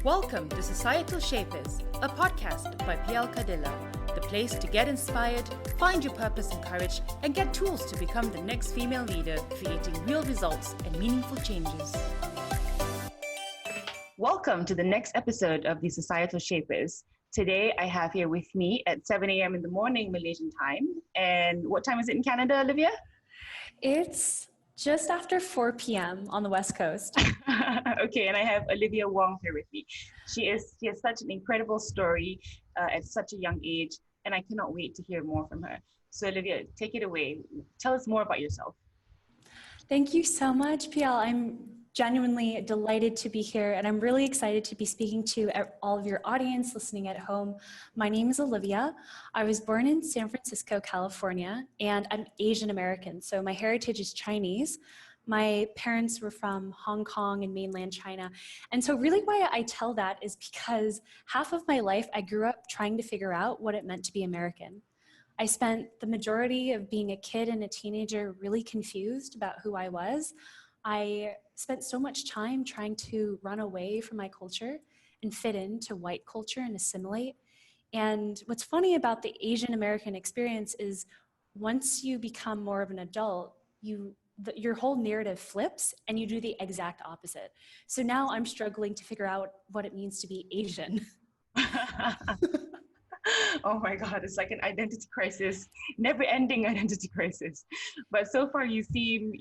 Welcome to Societal Shapers, a podcast by PL Cadilla, the place to get inspired, find your purpose and courage, and get tools to become the next female leader, creating real results and meaningful changes. Welcome to the next episode of the Societal Shapers. Today, I have here with me at 7 a.m. in the morning, Malaysian time. And what time is it in Canada, Olivia? It's just after 4 p.m. on the West Coast. Okay, and I have Olivia Wong here with me. She has such an incredible story at such a young age, and I cannot wait to hear more from her. So Olivia, take it away. Tell us more about yourself. Thank you so much, PL. I'm genuinely delighted to be here, and I'm really excited to be speaking to all of your audience listening at home. My name is Olivia. I was born in San Francisco, California, and I'm Asian American, so my heritage is Chinese. My parents were from Hong Kong and mainland China. And so really why I tell that is because half of my life I grew up trying to figure out what it meant to be American. I spent the majority of being a kid and a teenager really confused about who I was. I spent so much time trying to run away from my culture and fit into white culture and assimilate. And what's funny about the Asian American experience is once you become more of an adult, your whole narrative flips and you do the exact opposite. So now I'm struggling to figure out what it means to be Asian. Oh my God, it's like an identity crisis, never-ending identity crisis. But so far you seem,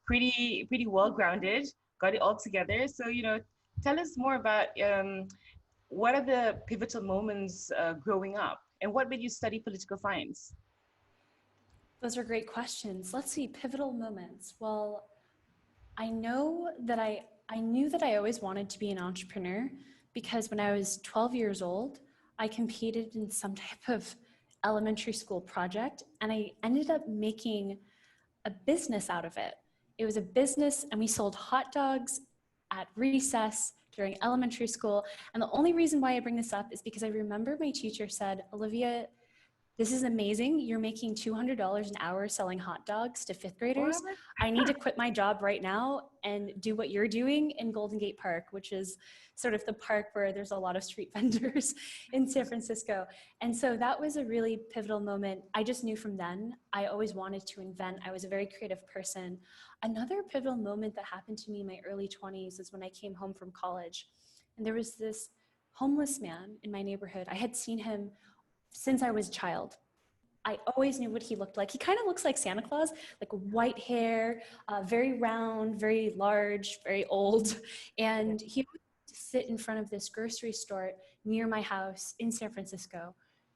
pretty well-grounded, got it all together. So, tell us more about what are the pivotal moments growing up and what made you study political science? Those are great questions. Let's see, pivotal moments. Well, I knew that I always wanted to be an entrepreneur because when I was 12 years old, I competed in some type of elementary school project and I ended up making a business out of it. It was a business and we sold hot dogs at recess during elementary school. And the only reason why I bring this up is because I remember my teacher said, Olivia, this is amazing. You're making $200 an hour selling hot dogs to fifth graders. What? I need to quit my job right now and do what you're doing in Golden Gate Park, which is sort of the park where there's a lot of street vendors in San Francisco. And so that was a really pivotal moment. I just knew from then, I always wanted to invent. I was a very creative person. Another pivotal moment that happened to me in my early 20s is when I came home from college. And there was this homeless man in my neighborhood. I had seen him since I was a child. I always knew what he looked like. He kind of looks like Santa Claus, like white hair, very round, very large, very old. And he would sit in front of this grocery store near my house in San Francisco.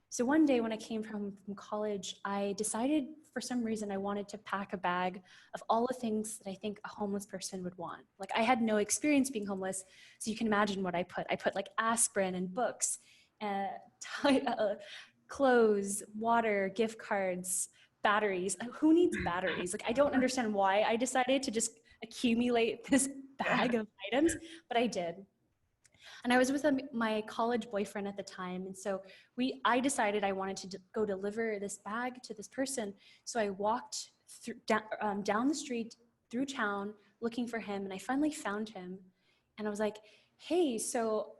So one day when I came home from college, I decided for some reason I wanted to pack a bag of all the things that I think a homeless person would want. Like I had no experience being homeless, so you can imagine what I put. I put like aspirin and books, clothes, water, gift cards, batteries. Who needs batteries? Like, I don't understand why I decided to just accumulate this bag of items, but I did. And I was with my college boyfriend at the time. And so I decided I wanted to go deliver this bag to this person. So I walked down the street through town looking for him. And I finally found him. And I was like, hey, so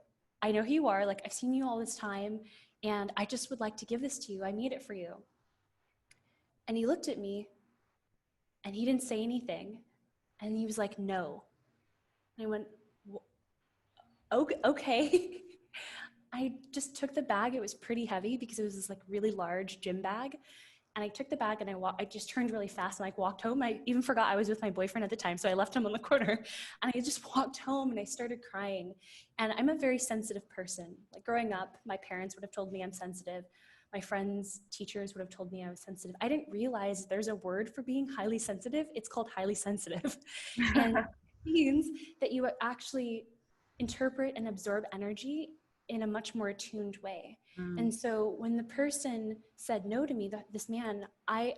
I know who you are. Like, I've seen you all this time. And I just would like to give this to you. I made it for you. And he looked at me and he didn't say anything. And he was like, no. And I went, okay. I just took the bag. It was pretty heavy because it was this like really large gym bag. And I took the bag and I just turned really fast and walked home. I even forgot I was with my boyfriend at the time. So I left him on the corner and I just walked home and I started crying. And I'm a very sensitive person. Like growing up, my parents would have told me I'm sensitive. My friends, teachers would have told me I was sensitive. I didn't realize there's a word for being highly sensitive. It's called highly sensitive. And it means that you actually interpret and absorb energy in a much more attuned way. And so when the person said no to me, this man, I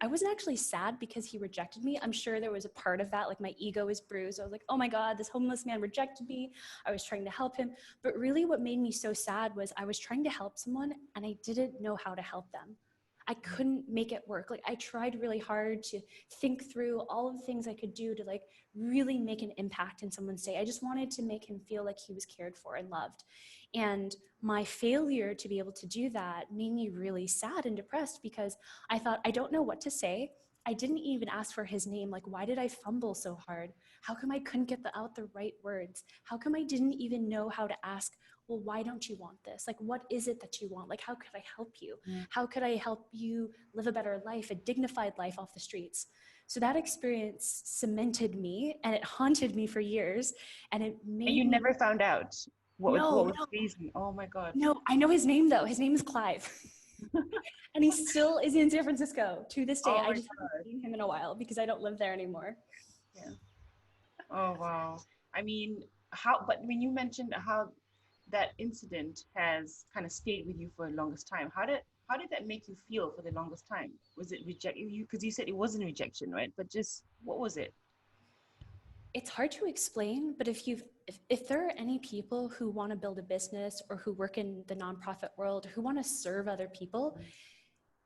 wasn't actually sad because he rejected me. I'm sure there was a part of that, like my ego was bruised. I was like, oh my God, this homeless man rejected me. I was trying to help him. But really what made me so sad was I was trying to help someone and I didn't know how to help them. I couldn't make it work. Like I tried really hard to think through all of the things I could do to like really make an impact in someone's day. I just wanted to make him feel like he was cared for and loved. And my failure to be able to do that made me really sad and depressed because I thought, I don't know what to say. I didn't even ask for his name. Like, why did I fumble so hard? How come I couldn't get out the right words? How come I didn't even know how to ask, well, why don't you want this? Like, what is it that you want? Like, how could I help you? How could I help you live a better life, a dignified life off the streets? So that experience cemented me and it haunted me for years. And it And made you me, never found out what no, was the reason? Oh my God. no, I know his name though. His name is Clive. And he still is in San Francisco to this day. Oh I my just haven't God. seen him in a while because I don't live there anymore. Yeah. Oh wow. I mean, but when you mentioned how that incident has kind of stayed with you for the longest time, how did that make you feel for the longest time? Was it reject you? Because you said it wasn't rejection, right? But just what was it? It's hard to explain, but if there are any people who want to build a business or who work in the nonprofit world, who want to serve other people,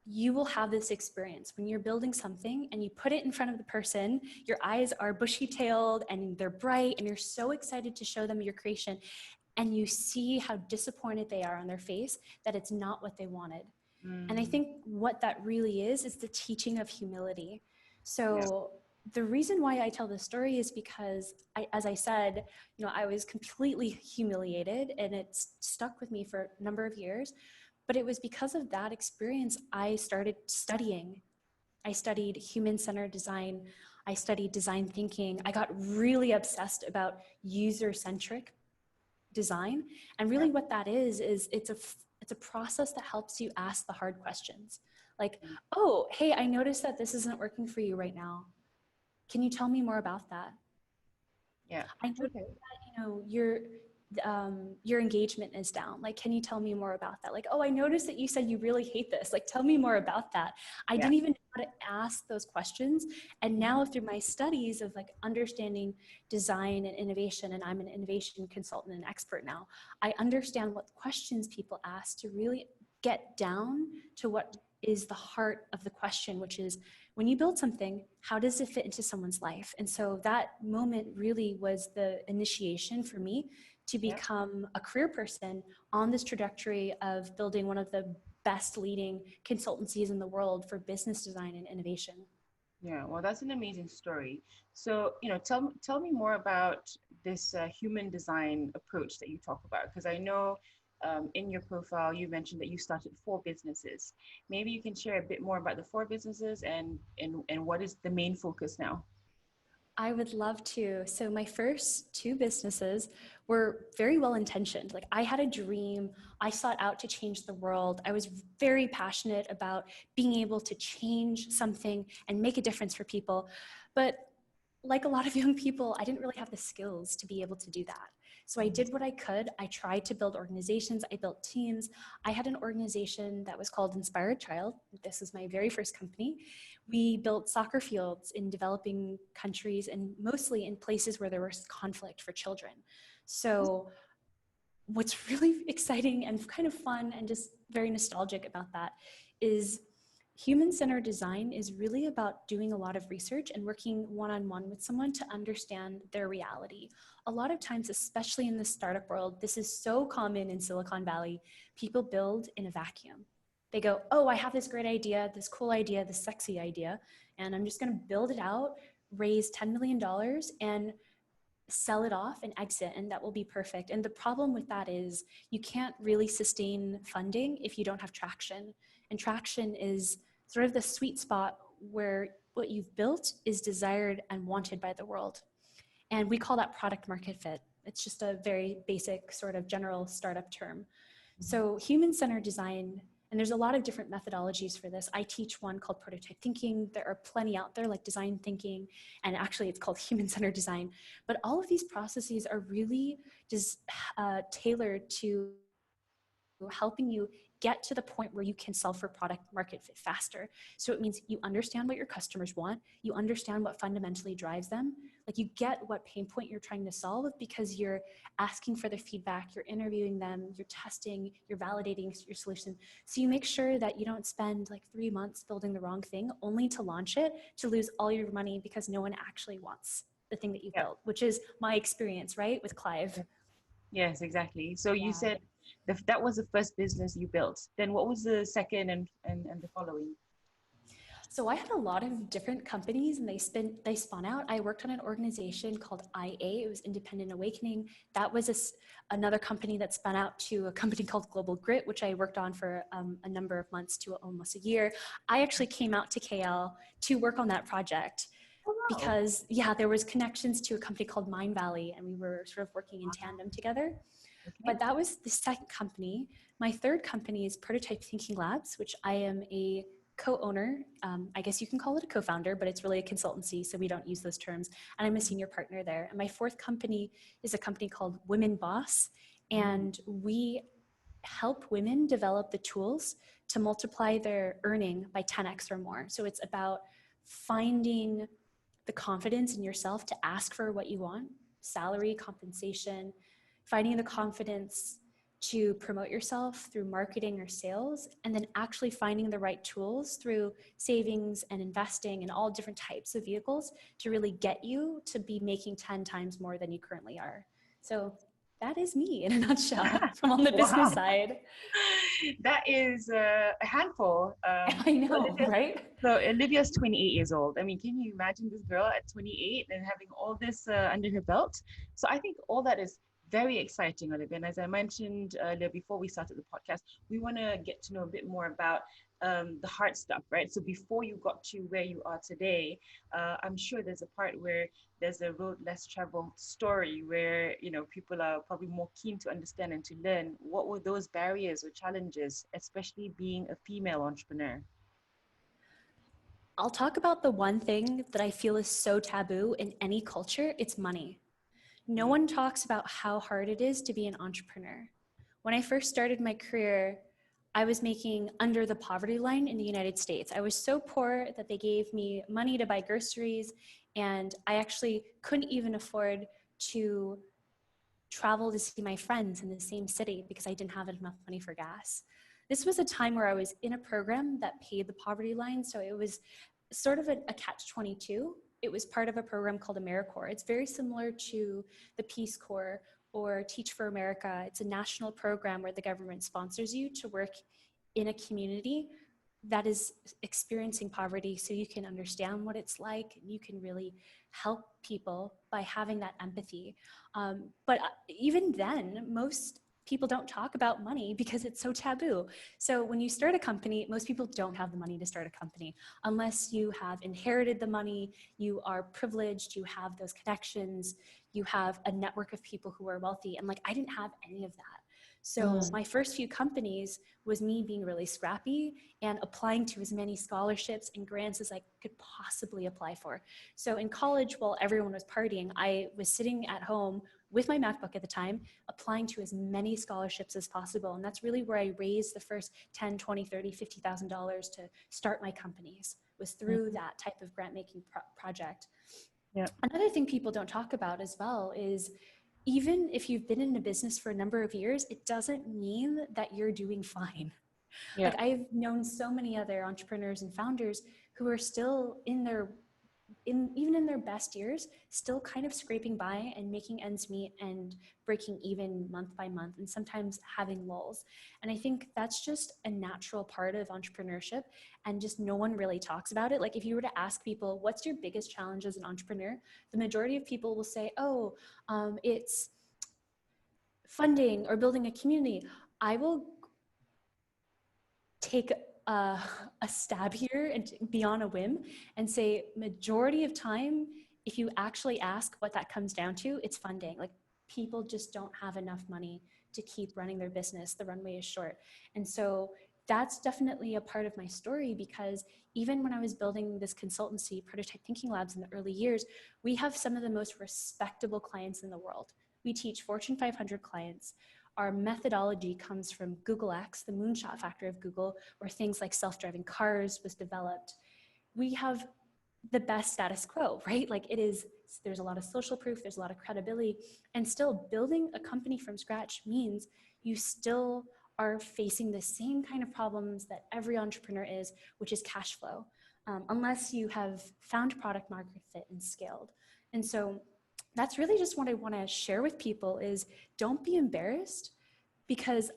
you will have this experience when you're building something and you put it in front of the person, your eyes are bushy-tailed and they're bright and you're so excited to show them your creation, and you see how disappointed they are on their face that it's not what they wanted. And I think what that really is the teaching of humility. So the reason why I tell this story is because as I said, I was completely humiliated and it stuck with me for a number of years. But it was because of that experience I started studying. I studied human-centered design. I studied design thinking. I got really obsessed about user-centric design. And really what that is it's a process that helps you ask the hard questions. Like, oh, hey, I noticed that this isn't working for you right now. Can you tell me more about that? Yeah. I noticed that, your engagement is down. Like, can you tell me more about that? Like, oh, I noticed that you said you really hate this. Like, tell me more about that. I didn't even know how to ask those questions. And now through my studies of like understanding design and innovation, and I'm an innovation consultant and expert now, I understand what questions people ask to really get down to what is the heart of the question, which is, when you build something, how does it fit into someone's life? And so that moment really was the initiation for me to become a career person on this trajectory of building one of the best leading consultancies in the world for business design and innovation. Yeah, well, that's an amazing story. So, tell me more about this human design approach that you talk about, because I know in your profile you mentioned that you started 4 businesses. Maybe you can share a bit more about the 4 businesses and what is the main focus now? I would love to. So my first 2 businesses were very well intentioned. Like I had a dream. I sought out to change the world. I was very passionate about being able to change something and make a difference for people. But like a lot of young people, I didn't really have the skills to be able to do that. So I did what I could. I tried to build organizations. I built teams. I had an organization that was called Inspired Child. This was my very first company. We built soccer fields in developing countries and mostly in places where there was conflict for children. So what's really exciting and kind of fun and just very nostalgic about that is human-centered design is really about doing a lot of research and working one-on-one with someone to understand their reality. A lot of times, especially in the startup world, this is so common in Silicon Valley, people build in a vacuum. They go, oh, I have this great idea, this cool idea, this sexy idea, and I'm just gonna build it out, raise $10 million and sell it off and exit, and that will be perfect. And the problem with that is you can't really sustain funding if you don't have traction. And traction is sort of the sweet spot where what you've built is desired and wanted by the world. And we call that product market fit. It's just a very basic sort of general startup term. So human-centered design, and there's a lot of different methodologies for this. I teach one called prototype thinking. There are plenty out there like design thinking, and actually it's called human-centered design. But all of these processes are really just tailored to helping you get to the point where you can solve for product market fit faster. So it means you understand what your customers want, you understand what fundamentally drives them, Like you get what pain point you're trying to solve because you're asking for their feedback, you're interviewing them, you're testing, you're validating your solution. So you make sure that you don't spend like 3 months building the wrong thing only to launch it, to lose all your money because no one actually wants the thing that you Yeah. built, which is my experience, right? With Clive. Yes, exactly. So you Yeah. said that was the first business you built. Then what was the second and the following? So I had a lot of different companies and they spun out. I worked on an organization called IA. It was Independent Awakening. That was another company that spun out to a company called Global Grit, which I worked on for a number of months to almost a year. I actually came out to KL to work on that project Oh, wow. because there was connections to a company called Mind Valley and we were sort of working in tandem together. Okay. But that was the second company. My third company is Prototype Thinking Labs, which I am a co-owner. I guess you can call it a co-founder, but it's really a consultancy, so we don't use those terms. And I'm a senior partner there. And my fourth company is a company called Women Boss, Mm. and we help women develop the tools to multiply their earning by 10x or more. So it's about finding the confidence in yourself to ask for what you want, salary, compensation, finding the confidence to promote yourself through marketing or sales, and then actually finding the right tools through savings and investing and all different types of vehicles to really get you to be making 10 times more than you currently are. So that is me in a nutshell from on the business Wow. side. That is a handful. I know, Olivia, right? so Olivia's 28 years old. I mean, can you imagine this girl at 28 and having all this under her belt? So I think all that is very exciting, Olivia. And as I mentioned earlier, before we started the podcast, we want to get to know a bit more about the hard stuff, right? So before you got to where you are today, I'm sure there's a part where there's a road less traveled story where people are probably more keen to understand and to learn. What were those barriers or challenges, especially being a female entrepreneur? I'll talk about the one thing that I feel is so taboo in any culture. It's money. No Mm. one talks about how hard it is to be an entrepreneur. When I first started my career, I was making under the poverty line in the United States. I was so poor that they gave me money to buy groceries, and I actually couldn't even afford to travel to see my friends in the same city because I didn't have enough money for gas. This was a time where I was in a program that paid the poverty line, so it was sort of a catch-22. It was part of a program called AmeriCorps. It's very similar to the Peace Corps or Teach for America. It's a national program where the government sponsors you to work in a community that is experiencing poverty so you can understand what it's like and you can really help people by having that empathy. But even then, most people don't talk about money because it's so taboo. So when you start a company, most people don't have the money to start a company unless you have inherited the money, you are privileged, you have those connections, you have a network of people who are wealthy. And like, I didn't have any of that. So Mm. my first few companies was me being really scrappy and applying to as many scholarships and grants as I could possibly apply for. So in college, while everyone was partying, I was sitting at home with my MacBook at the time, applying to as many scholarships as possible. And that's really where I raised the first 10, 20, 30, $50,000 to start my companies, was through Mm. that type of grant making project. Yeah. Another thing people don't talk about as well is even if you've been in a business for a number of years, it doesn't mean that you're doing fine. Yeah. Like I've known so many other entrepreneurs and founders who are still even in their best years, still kind of scraping by and making ends meet and breaking even month by month and sometimes having lulls. And I think that's just a natural part of entrepreneurship and just no one really talks about it. Like if you were to ask people, what's your biggest challenge as an entrepreneur? The majority of people will say, it's funding or building a community. I will take a stab here and be on a whim and say majority of time, if you actually ask what that comes down to, it's funding. Like people just don't have enough money to keep running their business. The runway is short. And so that's definitely a part of my story because even when I was building this consultancy, Prototype Thinking Labs in the early years, we have some of the most respectable clients in the world. We teach Fortune 500 clients. Our methodology comes from Google X, the moonshot factor of Google, where things like self-driving cars was developed. We have the best status quo, right? Like it is there's a lot of social proof, there's a lot of credibility, and still building a company from scratch means you still are facing the same kind of problems that every entrepreneur is, which is cash flow, unless you have found product market fit and scaled. And so that's really just what I want to share with people is don't be embarrassed because,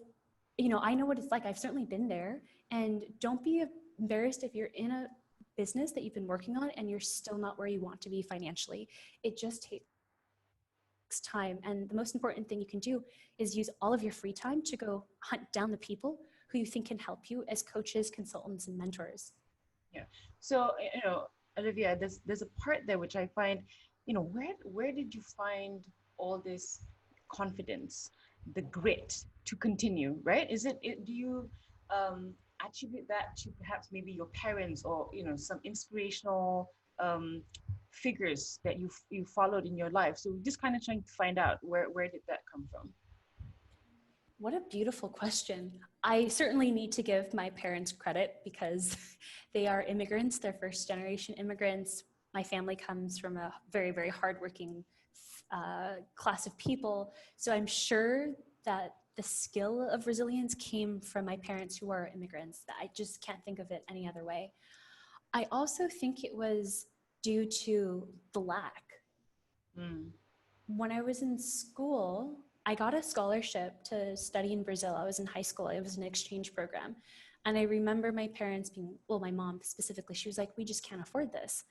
you know, I know what it's like. I've certainly been there. And don't be embarrassed if you're in a business that you've been working on and you're still not where you want to be financially. It just takes time. And the most important thing you can do is use all of your free time to go hunt down the people who you think can help you as coaches, consultants, and mentors. Yeah. So, you know, Olivia, there's a part there which I find, you know, where did you find all this confidence, the grit to continue, right? Do you attribute that to perhaps maybe your parents or, you know, some inspirational figures that you followed in your life? So just kind of trying to find out where did that come from? What a beautiful question. I certainly need to give my parents credit because they are immigrants. They're first generation immigrants. My family comes from a very, very hardworking class of people. So I'm sure that the skill of resilience came from my parents who are immigrants. I just can't think of it any other way. I also think it was due to the lack. Mm. When I was in school, I got a scholarship to study in Brazil. I was in high school. It was an exchange program. And I remember my parents being, well, my mom specifically, she was like, we just can't afford this.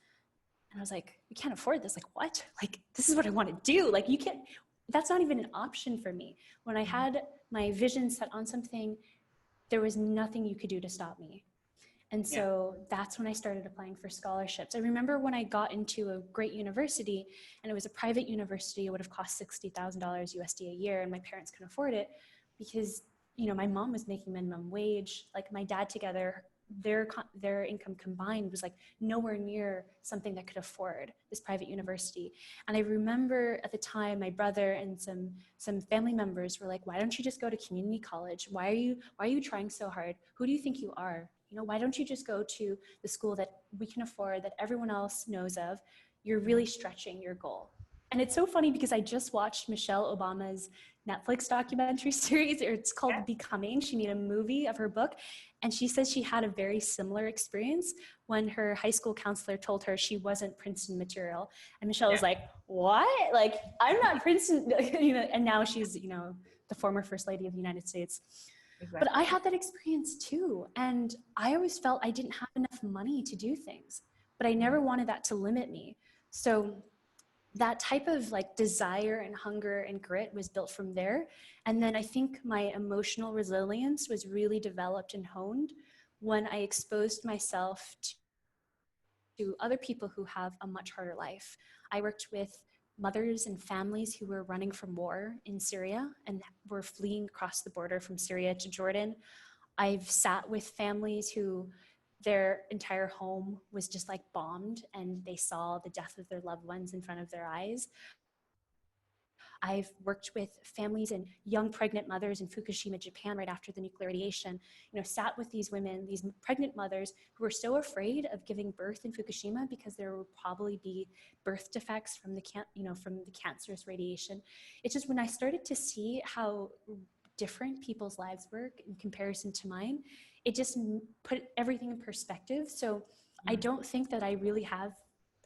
And I was like, we can't afford this. Like, what? Like, this is what I want to do. Like, you can't, that's not even an option for me. When I had my vision set on something, there was nothing you could do to stop me. And so that's when I started applying for scholarships. I remember when I got into a great university, and it was a private university, it would have cost $60,000 USD a year, and my parents couldn't afford it because, you know, my mom was making minimum wage. Like my dad together, their income combined was like nowhere near something that could afford this private university. And I remember at the time, my brother and some family members were like, why don't you just go to community college? Why are you trying so hard? Who do you think you are? You know, why don't you just go to the school that we can afford, that everyone else knows of? You're really stretching your goal. And it's so funny because I just watched Michelle Obama's Netflix documentary series. It's called Becoming. She made a movie of her book. And she says she had a very similar experience when her high school counselor told her she wasn't Princeton material. And Michelle was like, what? Like, I'm not Princeton. You know, and now she's, you know, the former First Lady of the United States. Exactly. But I had that experience too. And I always felt I didn't have enough money to do things, but I never wanted that to limit me. So that type of like desire and hunger and grit was built from there. And then I think my emotional resilience was really developed and honed when I exposed myself to other people who have a much harder life. I worked with mothers and families who were running from war in Syria and were fleeing across the border from Syria to Jordan. I've sat with families who their entire home was just like bombed and they saw the death of their loved ones in front of their eyes. I've worked with families and young pregnant mothers in Fukushima, Japan, right after the nuclear radiation, you know, sat with these women, these pregnant mothers who were so afraid of giving birth in Fukushima because there would probably be birth defects from the cancerous radiation. It's just when I started to see how different people's lives work in comparison to mine, it just put everything in perspective. So I don't think that I really have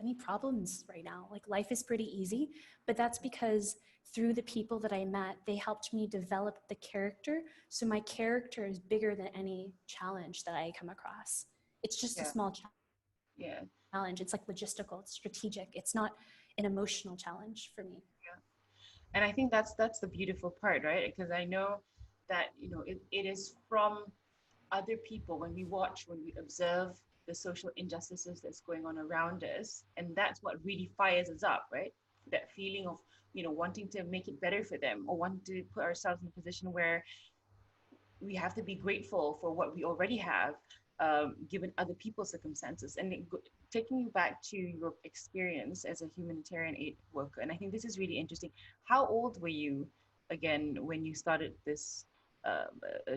any problems right now. Like life is pretty easy, but that's because through the people that I met, they helped me develop the character. So my character is bigger than any challenge that I come across. It's just a small challenge. It's like logistical, it's strategic. It's not an emotional challenge for me. And I think that's the beautiful part, right? Because I know that, you know, it is from other people when we watch, when we observe the social injustices that's going on around us, and that's what really fires us up, right? That feeling of, you know, wanting to make it better for them or wanting to put ourselves in a position where we have to be grateful for what we already have, given other people's circumstances. And taking you back to your experience as a humanitarian aid worker, and I think this is really interesting. How old were you again when you started this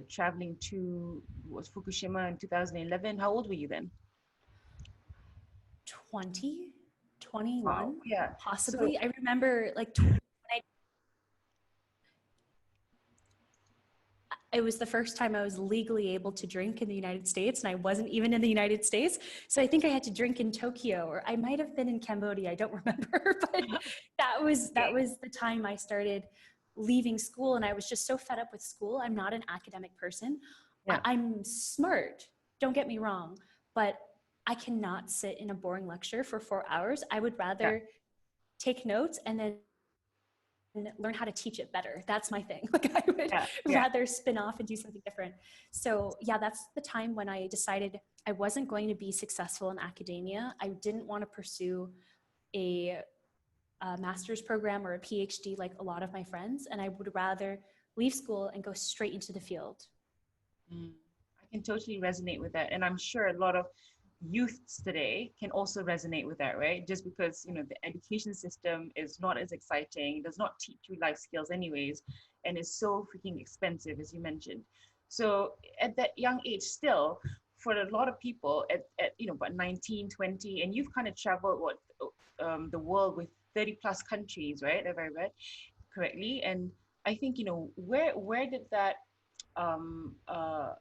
traveling to Fukushima in 2011? How old were you then? 20 21, Yeah. So possibly. I remember like it was the first time I was legally able to drink in the United States, and I wasn't even in the United States. So I think I had to drink in Tokyo, or I might have been in Cambodia. I don't remember, but that was the time I started leaving school, and I was just so fed up with school. I'm not an academic person. yeah, I'm smart. Don't get me wrong, but I cannot sit in a boring lecture for 4 hours. I would yeah, rather take notes and then learn how to teach it better. That's my thing. Like I would yeah, yeah. rather spin off and do something different. So yeah, that's the time when I decided I wasn't going to be successful in academia. I didn't want to pursue a master's program or a PhD like a lot of my friends, and I would rather leave school and go straight into the field. Mm. I can totally resonate with that. And I'm sure a lot of youths today can also resonate with that, right? Just because, the education system is not as exciting, does not teach you life skills anyways, and is so freaking expensive, as you mentioned. So at that young age still, for a lot of people at about 19, 20, and you've kind of traveled the world with 30 plus countries, right? Have I read correctly? And I think, where did that um, uh,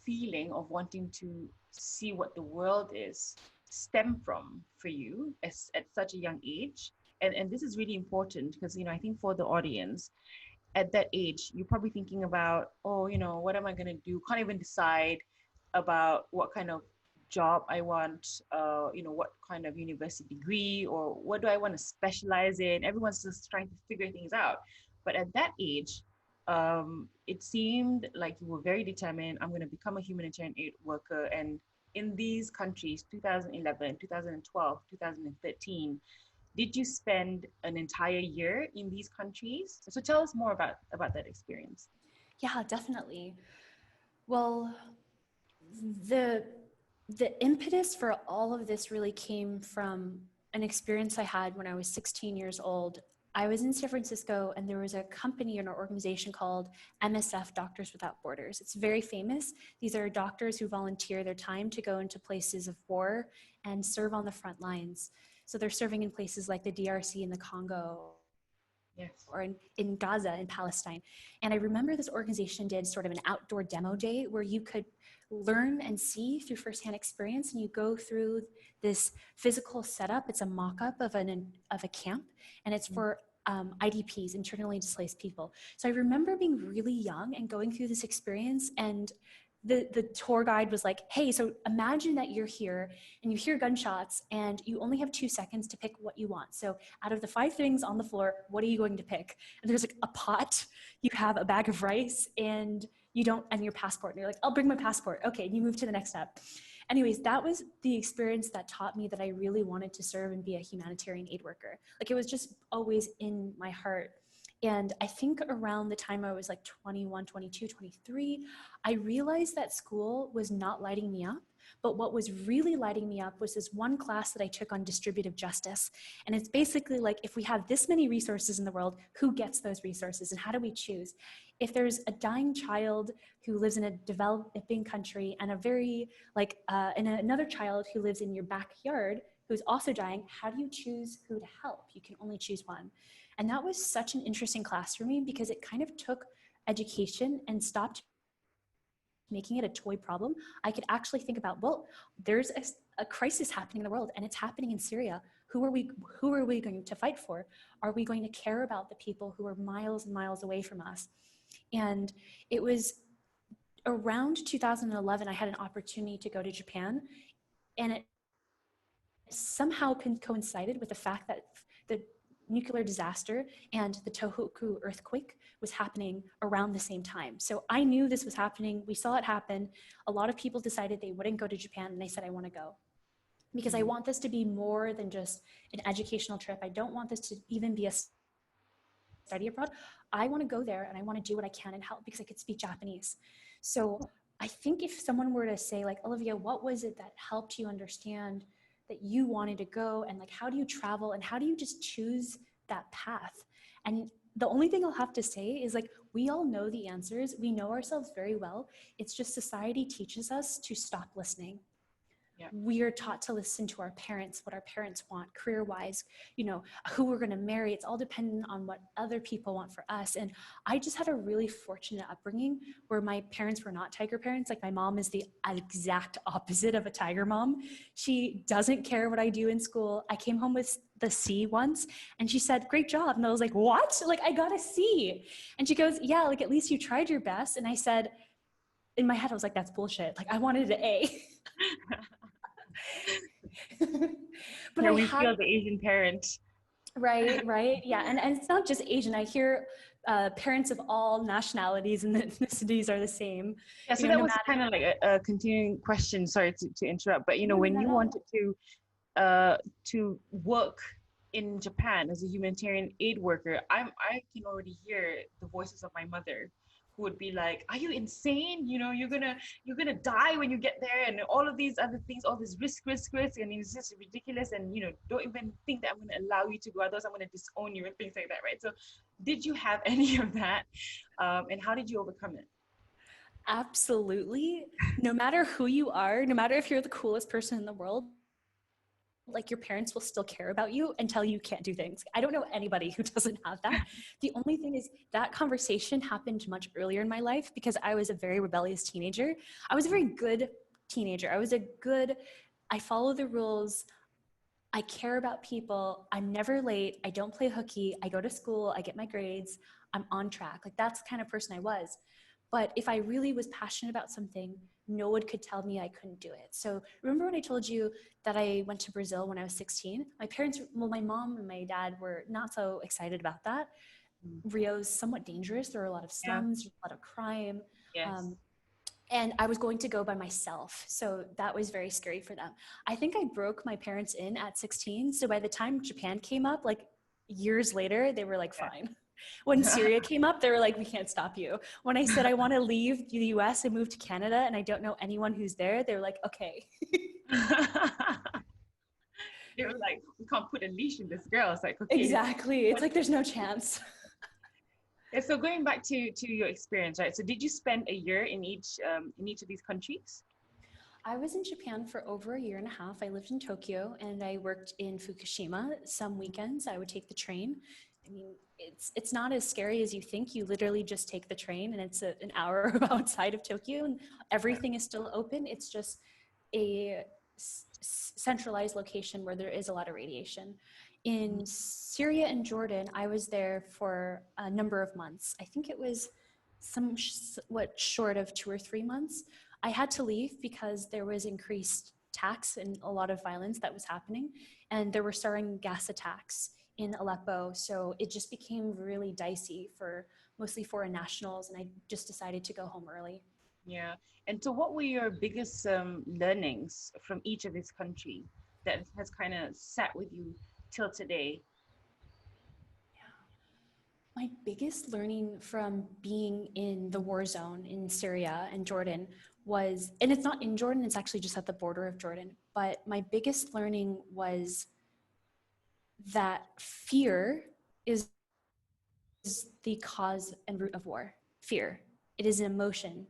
feeling of wanting to see what the world is stem from for you at such a young age? And this is really important because, I think for the audience at that age, you're probably thinking about, oh, what am I going to do? Can't even decide about what kind of job I want, what kind of university degree or what do I want to specialize in. Everyone's just trying to figure things out. But at that age, it seemed like you were very determined. I'm going to become a humanitarian aid worker. And in these countries, 2011, 2012, 2013, did you spend an entire year in these countries? So tell us more about that experience. Yeah, definitely. Well, the the impetus for all of this really came from an experience I had when I was 16 years old. I was in San Francisco, and there was a company and an organization called MSF, Doctors Without Borders. It's very famous. These are doctors who volunteer their time to go into places of war and serve on the front lines. So they're serving in places like the DRC and the Congo, Yes. or in Gaza, in Palestine. And I remember this organization did sort of an outdoor demo day where you could learn and see through firsthand experience, and you go through this physical setup. It's a mock-up of a camp, and it's for IDPs, internally displaced people. So I remember being really young and going through this experience, and the tour guide was like, hey, so imagine that you're here and you hear gunshots and you only have 2 seconds to pick what you want. So out of the 5 things on the floor, what are you going to pick? And there's like a pot, you have a bag of rice, and your passport. And you're like, I'll bring my passport. Okay, and you move to the next step. Anyways, that was the experience that taught me that I really wanted to serve and be a humanitarian aid worker. Like, it was just always in my heart. And I think around the time I was like 21, 22, 23, I realized that school was not lighting me up. But what was really lighting me up was this one class that I took on distributive justice. And it's basically like, if we have this many resources in the world, who gets those resources and how do we choose? If there's a dying child who lives in a developing country and and another child who lives in your backyard who's also dying, how do you choose who to help? You can only choose one. And that was such an interesting class for me because it kind of took education and stopped making it a toy problem. I could actually think about, well, there's a crisis happening in the world, and it's happening in Syria. Who are we going to fight for? Are we going to care about the people who are miles and miles away from us? And it was around 2011, I had an opportunity to go to Japan, and it somehow coincided with the fact that the nuclear disaster and the Tohoku earthquake was happening around the same time. So I knew this was happening. We saw it happen. A lot of people decided they wouldn't go to Japan, and they said, I want to go. Because I want this to be more than just an educational trip. I don't want this to even be a study abroad. I want to go there and I want to do what I can and help because I could speak Japanese. So I think if someone were to say, like, Olivia, what was it that helped you understand that you wanted to go, and like, how do you travel and how do you just choose that path? And the only thing I'll have to say is, like, we all know the answers. We know ourselves very well. It's just society teaches us to stop listening. Yeah. We are taught to listen to our parents, what our parents want career-wise, you know, who we're going to marry. It's all dependent on what other people want for us. And I just had a really fortunate upbringing where my parents were not tiger parents. Like my mom is the exact opposite of a tiger mom. She doesn't care what I do in school. I came home with the C once and she said, "Great job." And I was like, "What? Like I got a C." And she goes, "Yeah, like at least you tried your best." And I said, in my head, I was like, "That's bullshit. Like I wanted an A." But Yeah, I we had, feel the Asian parent. right. Yeah. And it's not just Asian. I hear parents of all nationalities and ethnicities are the same, Yeah, you so know, that no was matter. kind of like a continuing question. Sorry to interrupt, but you know, No, when not you at all. wanted to work in Japan as a humanitarian aid worker, I can already hear the voices of my mother who would be like, "Are you insane? You know, you're gonna die when you get there, and all of these other things, all this risk, and it's just ridiculous. And you know, don't even think that I'm gonna allow you to go. Otherwise, I'm gonna disown you and things like that, right?" So, did you have any of that, and how did you overcome it? Absolutely. No matter who you are, no matter if you're the coolest person in the world, like your parents will still care about you and tell you can't do things. I don't know anybody who doesn't have that. The only thing is that conversation happened much earlier in my life because I was a very rebellious teenager. I was a very good teenager. I follow the rules. I care about people. I'm never late. I don't play hooky. I go to school. I get my grades. I'm on track. Like that's the kind of person I was. But if I really was passionate about something, no one could tell me I couldn't do it. So remember when I told you that I went to Brazil when I was 16? My parents, well, my mom and my dad were not so excited about that. Mm. Rio's somewhat dangerous. There are a lot of Yeah. slums, a lot of crime. Yes. Um, and I was going to go by myself. So that was very scary for them. I think I broke my parents in at 16. So by the time Japan came up, like years later, they were like, fine. When Syria came up, they were like, we can't stop you. When I said I want to leave the US and move to Canada and I don't know anyone who's there, they were like, okay. They were like, "We can't put a leash in this girl." It's like, okay. Exactly. It's like, there's no chance. Yeah, so going back to your experience, right? So did you spend a year in each of these countries? I was in Japan for over a year and a half. I lived in Tokyo and I worked in Fukushima. Some weekends I would take the train. I mean, it's not as scary as you think. You literally just take the train and it's an hour outside of Tokyo and everything is still open. It's just a centralized location where there is a lot of radiation. In Syria and Jordan, I was there for a number of months. I think it was somewhat short of 2 or 3 months. I had to leave because there was increased tax and a lot of violence that was happening. And there were sarin gas attacks in Aleppo. So it just became really dicey for mostly foreign nationals. And I just decided to go home early. Yeah. And so what were your biggest learnings from each of these countries that has kind of sat with you till today? My biggest learning from being in the war zone in Syria and Jordan was, and it's not in Jordan, it's actually just at the border of Jordan, but my biggest learning was that fear is the cause and root of war. Fear. It is an emotion.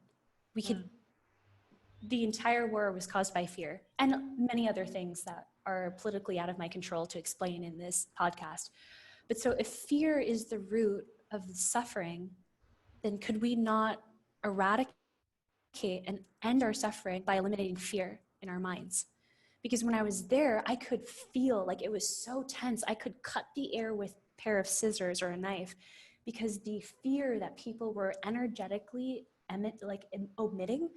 We could, Mm. the entire war was caused by fear and many other things that are politically out of my control to explain in this podcast. But so if fear is the root of the suffering, then could we not eradicate and end our suffering by eliminating fear in our minds? Because when I was there, I could feel like it was so tense. I could cut the air with a pair of scissors or a knife because the fear that people were energetically omitting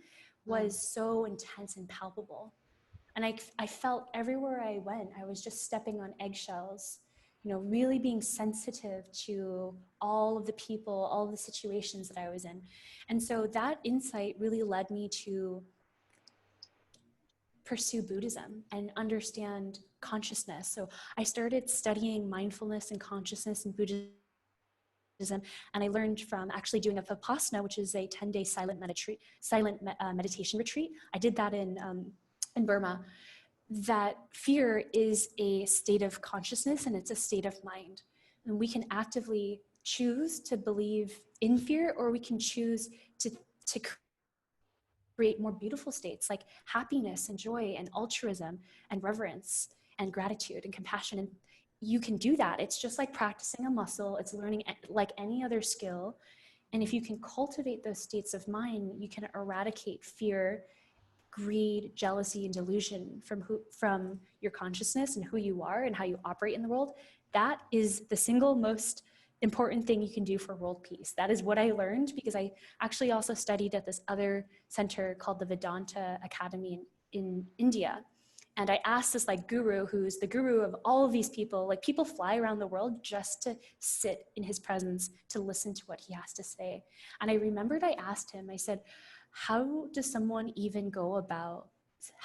Mm. was so intense and palpable. And I felt everywhere I went, I was just stepping on eggshells, you know, really being sensitive to all of the people, all of the situations that I was in. And so that insight really led me to pursue Buddhism and understand consciousness. So I started studying mindfulness and consciousness in Buddhism. And I learned from actually doing a Vipassana, which is a 10-day meditation retreat. I did that in Burma. That fear is a state of consciousness and it's a state of mind. And we can actively choose to believe in fear or we can choose to create more beautiful states like happiness and joy and altruism and reverence and gratitude and compassion. And you can do that. It's just like practicing a muscle. It's learning like any other skill. And if you can cultivate those states of mind, you can eradicate fear, greed, jealousy, and delusion from your consciousness and who you are and how you operate in the world. That is the single most important thing you can do for world peace. That is what I learned, because I actually also studied at this other center called the Vedanta Academy in India. And I asked this like guru, who's the guru of all of these people, like people fly around the world just to sit in his presence, to listen to what he has to say. And I remembered I asked him, I said, how does someone even go about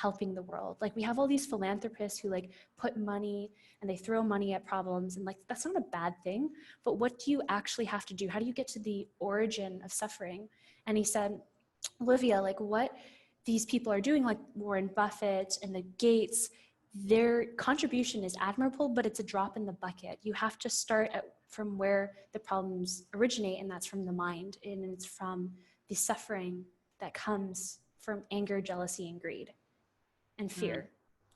helping the world? Like we have all these philanthropists who like put money and they throw money at problems, and like that's not a bad thing, but what do you actually have to do? How do you get to the origin of suffering? And he said, Olivia, like what these people are doing, like Warren Buffett and the Gates, their contribution is admirable, but it's a drop in the bucket. You have to start from where the problems originate, and that's from the mind, and it's from the suffering that comes from anger, jealousy, and greed and fear.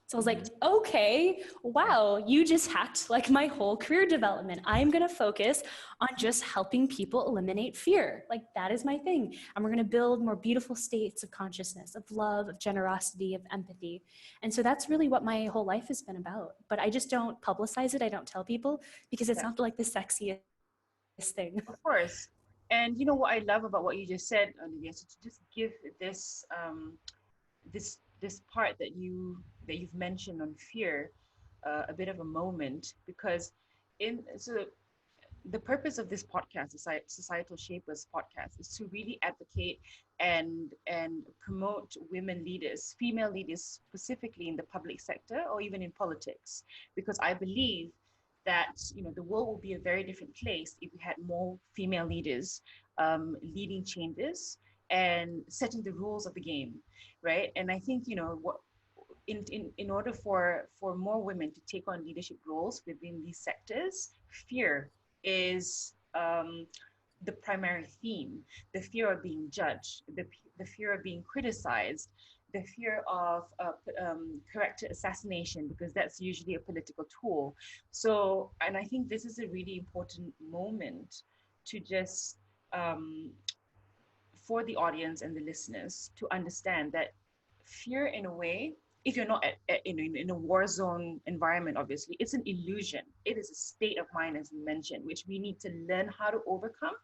So I was like, okay, wow, you just hacked like my whole career development. I'm gonna focus on just helping people eliminate fear. Like that is my thing. And we're gonna build more beautiful states of consciousness, of love, of generosity, of empathy. And so that's really what my whole life has been about. But I just don't publicize it. I don't tell people because it's not like the sexiest thing. Of course. And you know what I love about what you just said, Olivia, so to just give this this part that you've mentioned on fear a bit of a moment, because the purpose of this podcast, the Societal Shapers podcast, is to really advocate and promote women leaders, female leaders, specifically in the public sector or even in politics, because I believe that the world will be a very different place if we had more female leaders leading changes and setting the rules of the game, right? And I think what in order for more women to take on leadership roles within these sectors, fear is the primary theme. The fear of being judged, the fear of being criticized, the fear of character assassination, because that's usually a political tool. So, and I think this is a really important moment to just for the audience and the listeners to understand that fear, in a way, if you're not in a war zone environment, obviously, it's an illusion. It is a state of mind, as you mentioned, which we need to learn how to overcome.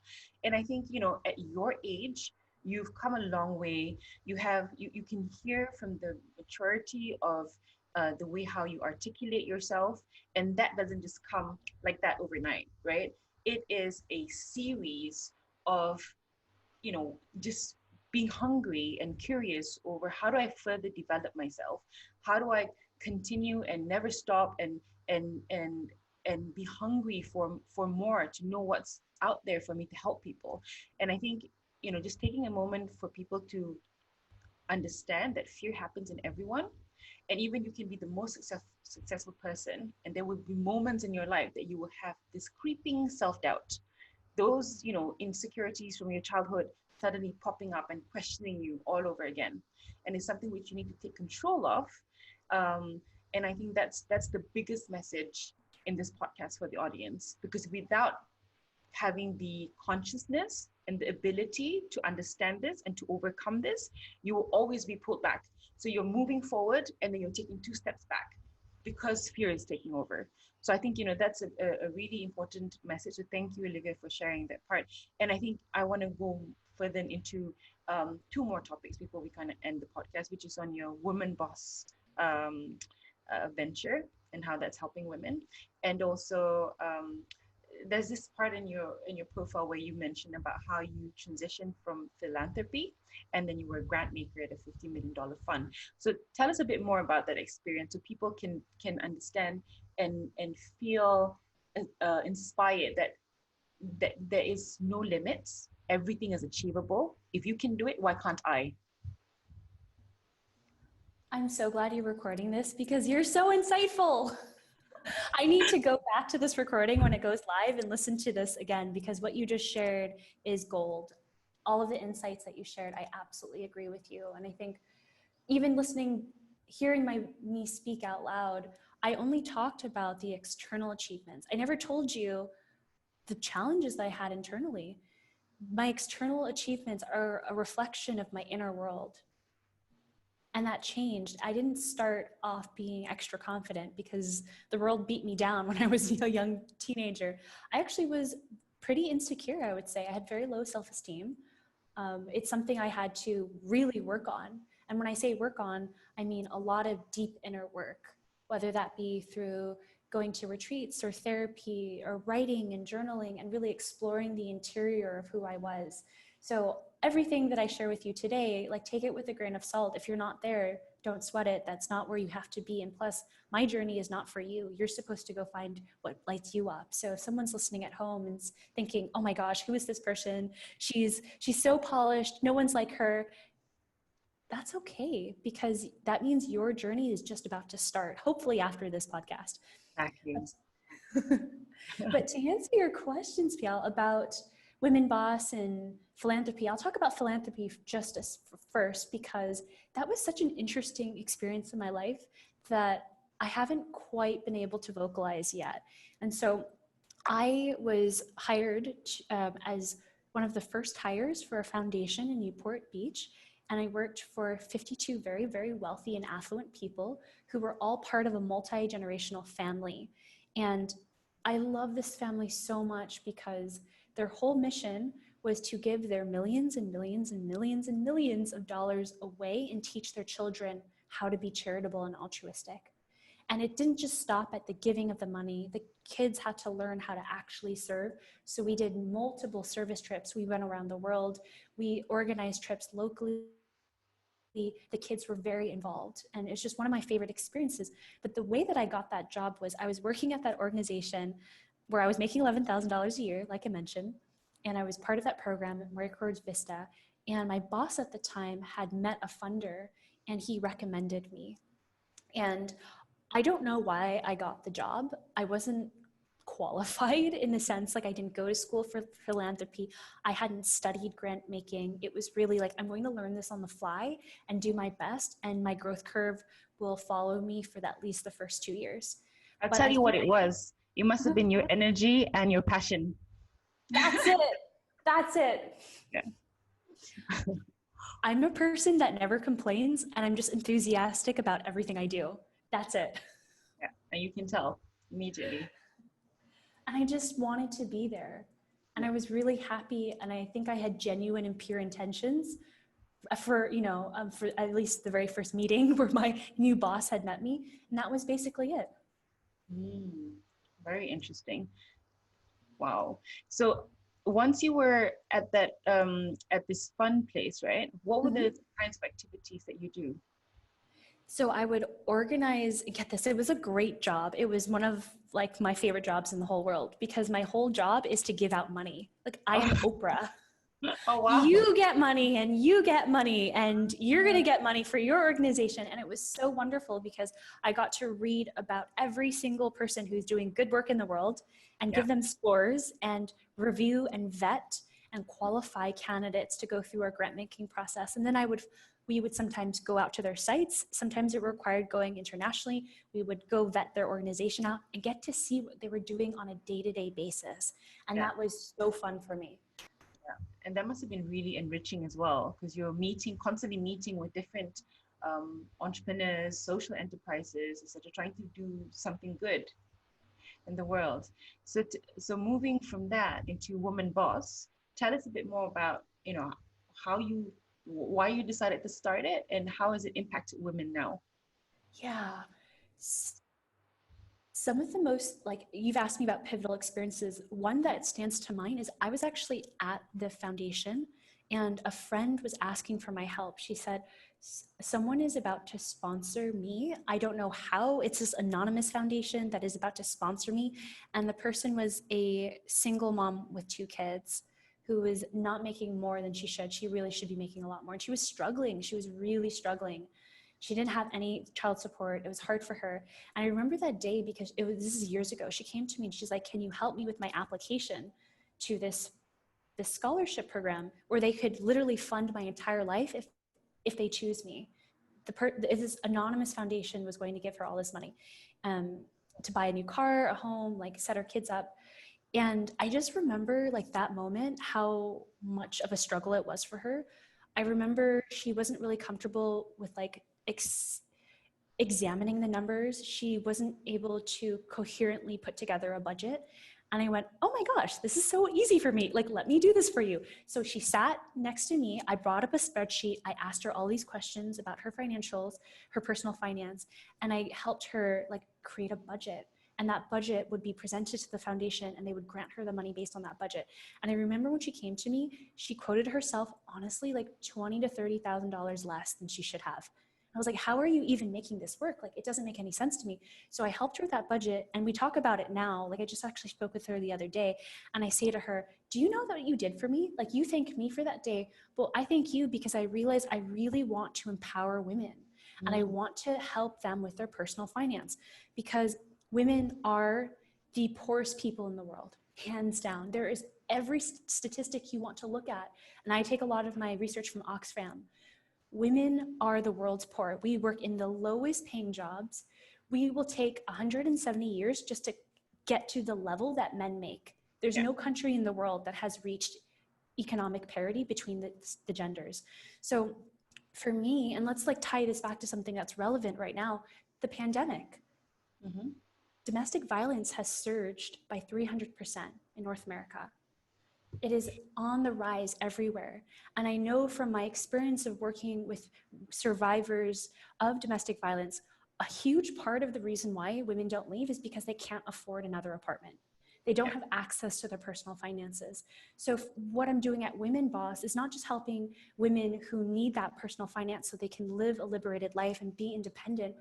And I think, at your age, you've come a long way. You can hear from the maturity of the way how you articulate yourself. And that doesn't just come like that overnight, right? It is a series of just being hungry and curious over how do I further develop myself? How do I continue and never stop and be hungry for more, to know what's out there for me to help people? And I think, just taking a moment for people to understand that fear happens in everyone. And even you can be the most successful person, and there will be moments in your life that you will have this creeping self-doubt, those insecurities from your childhood suddenly popping up and questioning you all over again. And it's something which you need to take control of. And I think that's the biggest message in this podcast for the audience, because without having the consciousness and the ability to understand this and to overcome this, you will always be pulled back. So you're moving forward and then you're taking 2 steps back because fear is taking over. So I think, that's a really important message. So thank you, Olivia, for sharing that part. And I think I want to go further into 2 more topics before we kind of end the podcast, which is on your woman boss venture and how that's helping women. And also there's this part in your profile where you mentioned about how you transitioned from philanthropy and then you were a grant maker at a $50 million fund. So tell us a bit more about that experience so people can understand and feel inspired that there is no limits. Everything is achievable. If you can do it, why can't I? I'm so glad you're recording this because you're so insightful. I need to go back to this recording when it goes live and listen to this again, because what you just shared is gold. all of the insights that you shared, I absolutely agree with you. And I think even hearing me speak out loud, I only talked about the external achievements. I never told you the challenges that I had internally. My external achievements are a reflection of my inner world. And that changed. I didn't start off being extra confident because the world beat me down when I was a young teenager. I actually was pretty insecure, I would say. I had very low self-esteem. It's something I had to really work on. And when I say work on, I mean a lot of deep inner work, whether that be through going to retreats or therapy or writing and journaling and really exploring the interior of who I was. So everything that I share with you today, like, take it with a grain of salt. If you're not there, don't sweat it. That's not where you have to be. And plus, my journey is not for you. You're supposed to go find what lights you up. So if someone's listening at home and thinking, oh my gosh, who is this person? She's so polished. No one's like her. That's okay, because that means your journey is just about to start, hopefully after this podcast. Exactly. But to answer your questions, Pial, about Women Boss and philanthropy, I'll talk about philanthropy just first, because that was such an interesting experience in my life that I haven't quite been able to vocalize yet. And so I was hired as one of the first hires for a foundation in Newport Beach. And I worked for 52 very, very wealthy and affluent people who were all part of a multi-generational family. And I love this family so much because their whole mission was to give their millions and millions and millions and millions of dollars away and teach their children how to be charitable and altruistic. And it didn't just stop at the giving of the money. The kids had to learn how to actually serve. So we did multiple service trips. We went around the world. We organized trips locally. The kids were very involved. And it's just one of my favorite experiences. But the way that I got that job was I was working at that organization where I was making $11,000 a year, like I mentioned. And I was part of that program at Miracle Vista. And my boss at the time had met a funder and he recommended me. And I don't know why I got the job. I wasn't qualified in the sense, like, I didn't go to school for philanthropy. I hadn't studied grant making. It was really like, I'm going to learn this on the fly and do my best, and my growth curve will follow me for at least the first 2 years. I'll tell you what it was. It must have been your Uh-huh. energy and your passion. That's it. That's it. Yeah. I'm a person that never complains, and I'm just enthusiastic about everything I do. That's it. Yeah, and you can tell immediately. And I just wanted to be there. And I was really happy. And I think I had genuine and pure intentions for at least the very first meeting where my new boss had met me. And that was basically it. Very interesting. Wow. So once you were at that at this fun place, right? What were the kinds of activities that you do? So I would organize, get this, it was a great job. It was one of like my favorite jobs in the whole world, because my whole job is to give out money. Like, I am Oprah. Oh, wow. You get money and you get money and you're going to get money for your organization. And it was so wonderful because I got to read about every single person who's doing good work in the world and give them scores and review and vet and qualify candidates to go through our grant making process. And then we would sometimes go out to their sites. Sometimes it required going internationally. We would go vet their organization out and get to see what they were doing on a day-to-day basis. And that was so fun for me. Yeah. And that must have been really enriching as well, because you're constantly meeting with different entrepreneurs, social enterprises, etc., trying to do something good in the world. So moving from that into Woman Boss, tell us a bit more about, why you decided to start it and how has it impacted women now? Yeah. Some of the most, like, you've asked me about pivotal experiences. One that stands to mind is I was actually at the foundation and a friend was asking for my help. She said, someone is about to sponsor me. I don't know how. It's this anonymous foundation that is about to sponsor me. And the person was a single mom with 2 kids who was not making more than she should. She really should be making a lot more. And she was struggling. She was really struggling. She didn't have any child support. It was hard for her. And I remember that day because this is years ago. She came to me and she's like, can you help me with my application to this this scholarship program where they could literally fund my entire life if they choose me. This anonymous foundation was going to give her all this money to buy a new car, a home, like set her kids up. And I just remember like that moment, how much of a struggle it was for her. I remember she wasn't really comfortable with like examining the numbers. She wasn't able to coherently put together a budget. And I went, oh my gosh, this is so easy for me. Like, let me do this for you. So she sat next to me. I brought up a spreadsheet. I asked her all these questions about her financials, her personal finance, and I helped her like create a budget. And that budget would be presented to the foundation and they would grant her the money based on that budget. And I remember when she came to me, she quoted herself honestly like $20,000 to $30,000 less than she should have. I was like, how are you even making this work? Like, it doesn't make any sense to me. So I helped her with that budget and we talk about it now. Like I just actually spoke with her the other day and I say to her, do you know that what you did for me? Like you thank me for that day. Well, I thank you because I realize I really want to empower women and I want to help them with their personal finance because women are the poorest people in the world, hands down. There is every statistic you want to look at. And I take a lot of my research from Oxfam. Women are the world's poor. We work in the lowest paying jobs. We will take 170 years just to get to the level that men make. There's no country in the world that has reached economic parity between the genders. So for me, and let's like tie this back to something that's relevant right now, the pandemic. Domestic violence has surged by 300% in North America. It is on the rise everywhere. And I know from my experience of working with survivors of domestic violence, a huge part of the reason why women don't leave is because they can't afford another apartment. They don't have access to their personal finances. So what I'm doing at Women Boss is not just helping women who need that personal finance so they can live a liberated life and be independent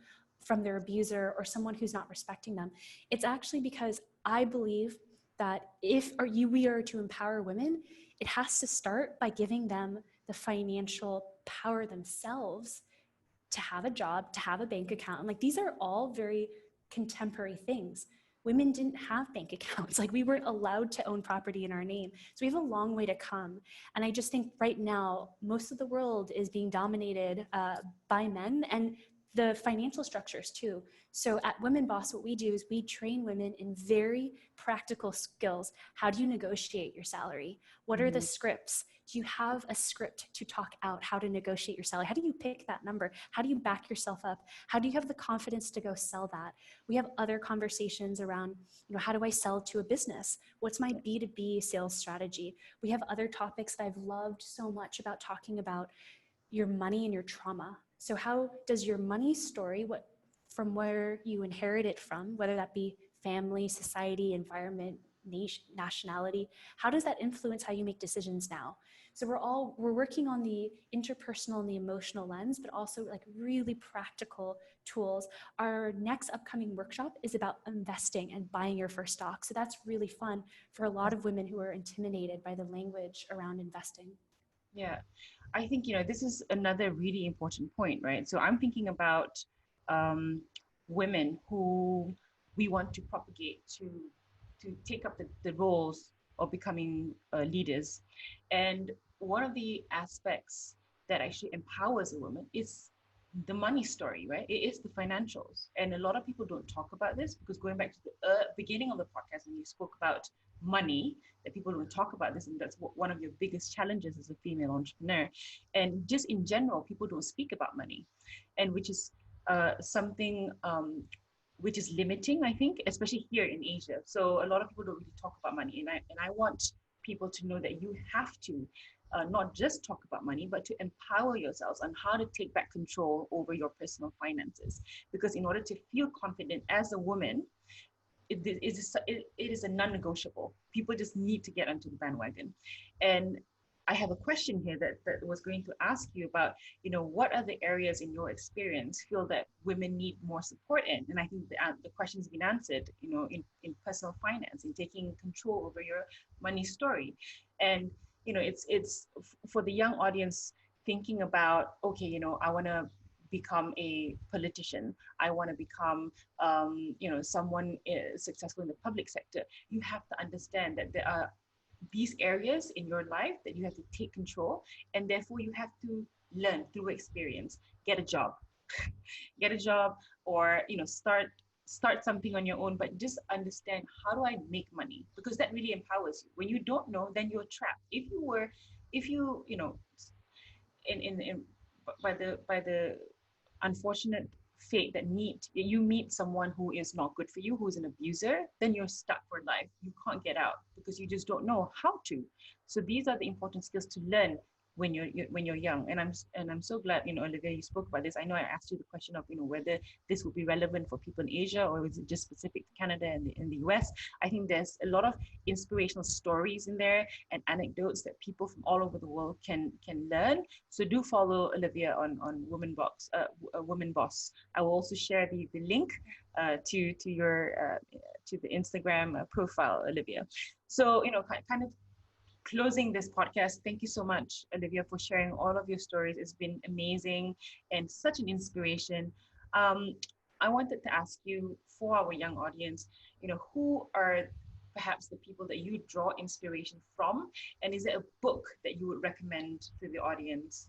from their abuser or someone who's not respecting them. It's actually because I believe that we are to empower women, it has to start by giving them the financial power themselves to have a job, to have a bank account. And like, these are all very contemporary things. Women didn't have bank accounts. Like we weren't allowed to own property in our name. So we have a long way to come. And I just think right now, most of the world is being dominated by men and the financial structures too. So at Women Boss, what we do is we train women in very practical skills. How do you negotiate your salary? What are the scripts? Do you have a script to talk out how to negotiate your salary? How do you pick that number? How do you back yourself up? How do you have the confidence to go sell that? We have other conversations around, how do I sell to a business? What's my B2B sales strategy? We have other topics that I've loved so much about talking about your money and your trauma. So how does your money story, from where you inherit it from, whether that be family, society, environment, nationality, how does that influence how you make decisions now? So we're working on the interpersonal and the emotional lens, but also like really practical tools. Our next upcoming workshop is about investing and buying your first stock. So that's really fun for a lot of women who are intimidated by the language around investing. Yeah, I think, this is another really important point, right? So I'm thinking about women who we want to propagate to take up the roles of becoming leaders. And one of the aspects that actually empowers a woman is the money story, right? It is the financials. And a lot of people don't talk about this because going back to the beginning of the podcast when you spoke about money, that people don't talk about this, and that's one of your biggest challenges as a female entrepreneur. And just in general, people don't speak about money, and which is something which is limiting, I think, especially here in Asia. So a lot of people don't really talk about money, and I want people to know that you have to not just talk about money, but to empower yourselves on how to take back control over your personal finances. Because in order to feel confident as a woman, it is a non-negotiable. People just need to get onto the bandwagon. And I have a question here that was going to ask you about, what are the areas in your experience feel that women need more support in? And I think the question's been answered, in personal finance, in taking control over your money story. And, it's for the young audience thinking about, okay, I want to become a politician. I want to become, someone successful in the public sector. You have to understand that there are these areas in your life that you have to take control, and therefore you have to learn through experience. Get a job, get a job, or start something on your own, but just understand, how do I make money? Because that really empowers you. When you don't know, then you're trapped. If you you know in by the unfortunate fate that you meet someone who is not good for you, who's an abuser, then you're stuck for life. You can't get out because you just don't know how to. So these are the important skills to learn when you're young. And I'm so glad, Olivia, you spoke about this. I know I asked you the question of, whether this would be relevant for people in Asia, or is it just specific to Canada and in the US. I think there's a lot of inspirational stories in there and anecdotes that people from all over the world can learn. So do follow Olivia on Woman Boss. I will also share the link to your to the Instagram profile, Olivia. So kind of closing this podcast, thank you so much, Olivia, for sharing all of your stories. It's been amazing and such an inspiration. I wanted to ask you, for our young audience, who are perhaps the people that you draw inspiration from? And is there a book that you would recommend to the audience?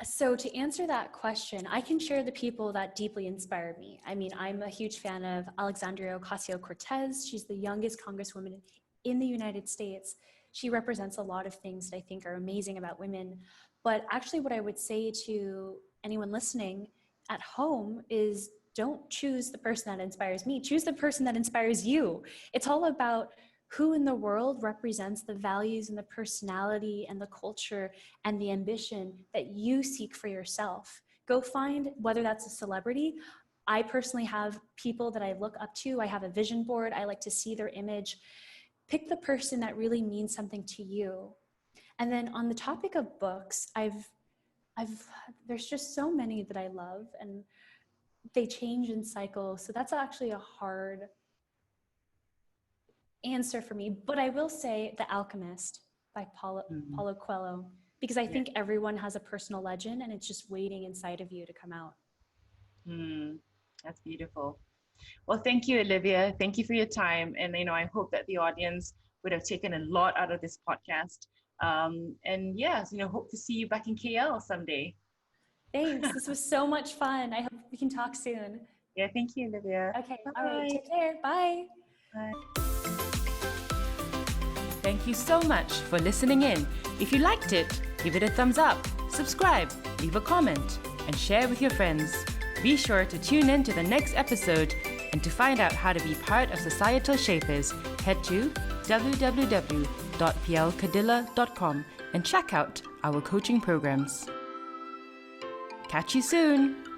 So to answer that question, I can share the people that deeply inspire me. I mean, I'm a huge fan of Alexandria Ocasio-Cortez. She's the youngest congresswoman in the United States. She represents a lot of things that I think are amazing about women. But actually what I would say to anyone listening at home is, don't choose the person that inspires me, choose the person that inspires you. It's all about who in the world represents the values and the personality and the culture and the ambition that you seek for yourself. Go find, whether that's a celebrity. I personally have people that I look up to. I have a vision board. I like to see their image. Pick the person that really means something to you. And then on the topic of books, there's just so many that I love, and they change in cycles. So that's actually a hard answer for me. But I will say The Alchemist by Paulo Coelho, because I think everyone has a personal legend, and it's just waiting inside of you to come out. That's beautiful. Well, thank you, Olivia. Thank you for your time. And, I hope that the audience would have taken a lot out of this podcast. And yes, hope to see you back in KL someday. Thanks. This was so much fun. I hope we can talk soon. Yeah, thank you, Olivia. Okay. Bye. All right. Take care. Bye. Bye. Thank you so much for listening in. If you liked it, give it a thumbs up, subscribe, leave a comment, and share with your friends. Be sure to tune in to the next episode, and to find out how to be part of Societal Shapers, head to www.plcadilla.com and check out our coaching programs. Catch you soon!